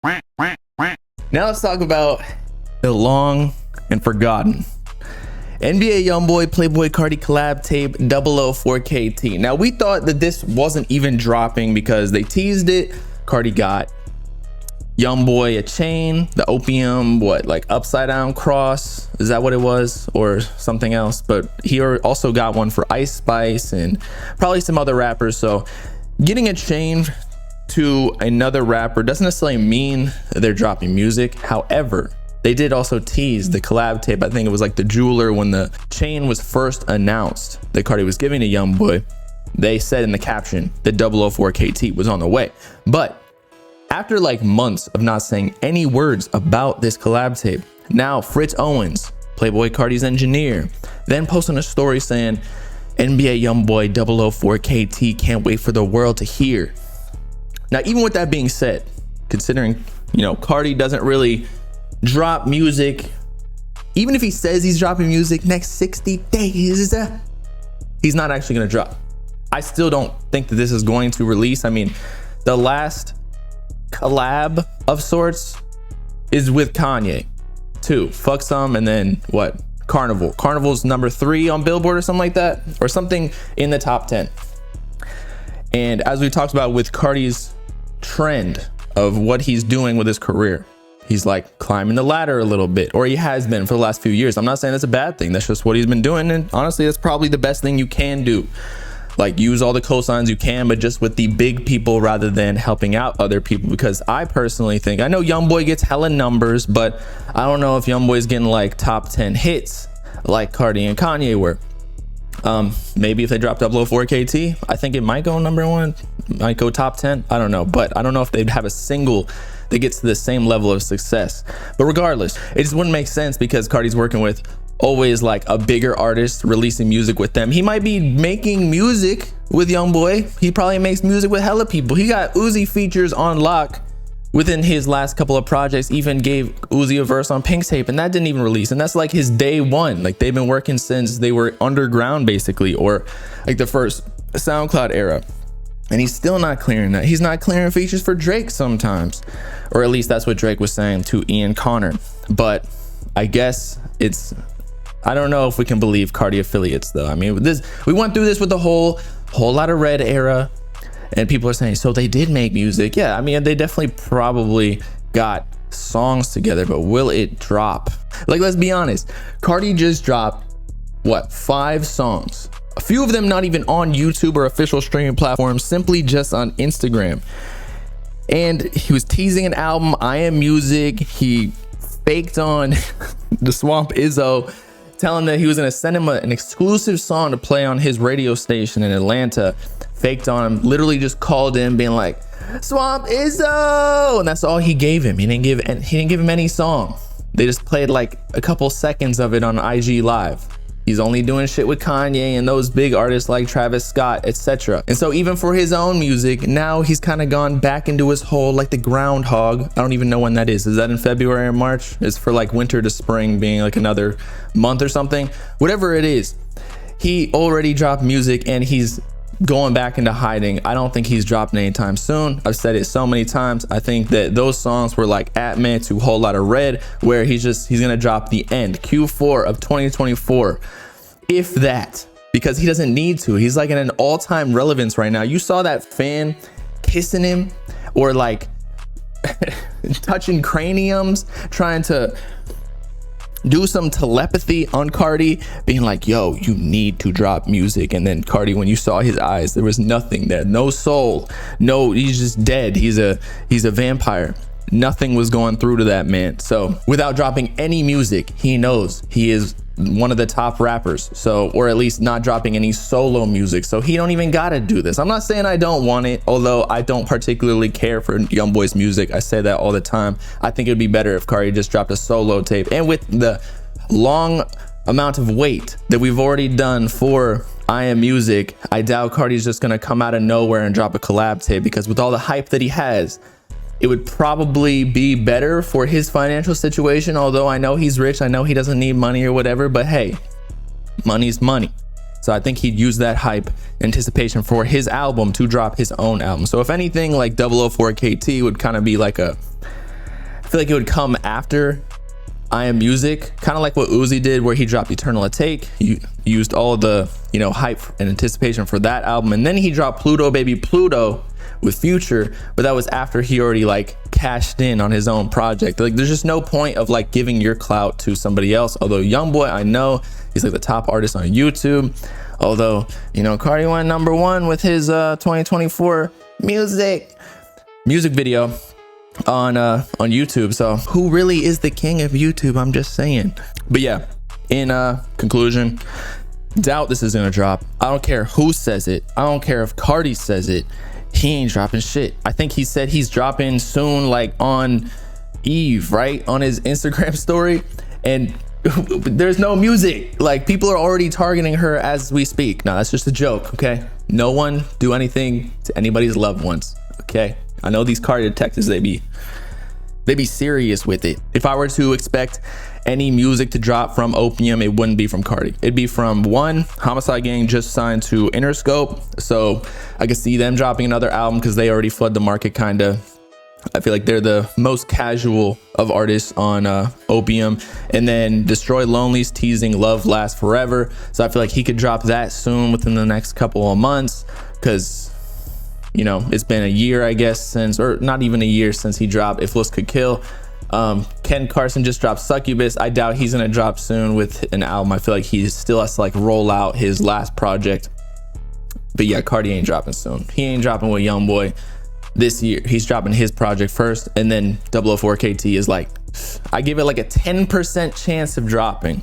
Now let's talk about the long and forgotten NBA Youngboy Playboi Carti collab tape 004KT. Now we thought that this wasn't even dropping because they teased it. Carti got Youngboy a chain, the opium, like upside down cross, is that what it was, or something else? But he also got one for Ice Spice and probably some other rappers. So getting a chain to another rapper doesn't necessarily mean they're dropping music. However, they did also tease the collab tape. I think it was like the jeweler when the chain was first announced that Carti was giving to Youngboy. They said in the caption that 004KT was on the way. But after like months of not saying any words about this collab tape, now Fritz Owens, Playboi Carti's engineer, then posting a story saying NBA Youngboy 004KT can't wait for the world to hear. Now, even with that being said, considering, Carti doesn't really drop music, even if he says he's dropping music next 60 days, he's not actually going to drop. I still don't think that this is going to release. I mean, the last collab of sorts is with Kanye too. Fuck Some, and then what? Carnival. Carnival's number 3 on Billboard or something like that, or something in the top 10. And as we talked about with Carti's trend of what he's doing with his career, he's like climbing the ladder a little bit, or he has been for the last few years. I'm not saying that's a bad thing. That's just what he's been doing. And honestly, that's probably the best thing you can do. Like, use all the cosigns you can, but just with the big people rather than helping out other people. Because I personally think, I know Youngboy gets hella numbers, but I don't know if Youngboy's getting like top 10 hits like Carti and Kanye were. Maybe if they dropped 004KT, I think it might go number 1, might go top 10. I don't know, but I don't know if they'd have a single that gets to the same level of success. But regardless, it just wouldn't make sense because Carti's working with always like a bigger artist, releasing music with them. He might be making music with Youngboy. He probably makes music with hella people. He got Uzi features on lock within his last couple of projects, even gave Uzi a verse on Pink's tape, and that didn't even release. And that's like his day one. Like, they've been working since they were underground basically, or like the first SoundCloud era. And he's still not clearing that. He's not clearing features for Drake sometimes, or at least that's what Drake was saying to Ian Connor. But I guess I don't know if we can believe Carti affiliates though. I mean, we went through this with the whole lot of Red era, and people are saying, so they did make music. Yeah, I mean, they definitely probably got songs together, but will it drop? Like, let's be honest, Carti just dropped 5 songs, a few of them not even on YouTube or official streaming platforms, simply just on Instagram. And he was teasing an album, I Am Music. He faked on the Swamp Izzo, telling that he was going to send him an exclusive song to play on his radio station in Atlanta. Faked on him, literally just called in being like, Swamp Izzo, and that's all he gave him. He didn't give him any song. They just played like a couple seconds of it on IG Live. He's only doing shit with Kanye and those big artists like Travis Scott, etc. And so even for his own music, now he's kind of gone back into his hole like the groundhog. I don't even know when that is. Is that in February or March? It's for like winter to spring being like another month or something. Whatever it is, he already dropped music and he's going back into hiding. I don't think he's dropping anytime soon. I've said it so many times. I think that those songs were like Atman to Whole Lotta Red, where he's gonna drop the end, Q4 of 2024, if that, because he doesn't need to. He's like in an all-time relevance right now. You saw that fan kissing him, or like touching craniums, trying to do some telepathy on Carti, being like, yo, you need to drop music. And then Carti, when you saw his eyes, there was nothing there, no soul, no, he's just dead. He's a vampire. Nothing was going through to that man. So without dropping any music, he knows he is one of the top rappers. So, or at least not dropping any solo music. So he don't even gotta do this. I'm not saying I don't want it, although I don't particularly care for Youngboy's music. I say that all the time. I think it'd be better if Carti just dropped a solo tape. And with the long amount of wait that we've already done for I Am Music, I doubt Carti's just gonna come out of nowhere and drop a collab tape, because with all the hype that he has, it would probably be better for his financial situation. Although I know he's rich, I know he doesn't need money or whatever, but hey, money's money. So I think he'd use that hype anticipation for his album to drop his own album. So if anything, like 004KT would kind of be like a feel like it would come after I Am Music, kind of like what Uzi did, where he dropped Eternal Take. You used all of the, you know, hype and anticipation for that album, and then he dropped Pluto Baby Pluto with Future, but that was after he already like cashed in on his own project. Like, there's just no point of like giving your clout to somebody else. Although YoungBoy, I know he's like the top artist on YouTube. Although, you know, Carti went #1 with his 2024 music video on YouTube. So who really is the king of YouTube? I'm just saying. But yeah, in conclusion, doubt this is gonna drop. I don't care who says it. I don't care if Carti says it. He ain't dropping shit. I think he said he's dropping soon, like on Eve, right? On his Instagram story. And there's no music. Like, people are already targeting her as we speak. No, that's just a joke, okay? No one do anything to anybody's loved ones, okay? I know these Carti detectives, they be serious with it. If I were to expect any music to drop from Opium, it wouldn't be from Carti. It'd be from one, Homicide Gang just signed to Interscope, so I could see them dropping another album because they already flood the market kinda. I feel like they're the most casual of artists on Opium. And then Destroy Lonely's teasing Love Lasts Forever, so I feel like he could drop that soon within the next couple of months, because, you know, it's been a year, I guess, since, or not even a year since he dropped If Looks Could Kill. Ken Carson just dropped Succubus. I doubt he's gonna drop soon with an album. I feel like he still has to like roll out his last project. But yeah, Carti ain't dropping soon. He ain't dropping with YoungBoy this year. He's dropping his project first, and then 004 KT is like, I give it like a 10% chance of dropping.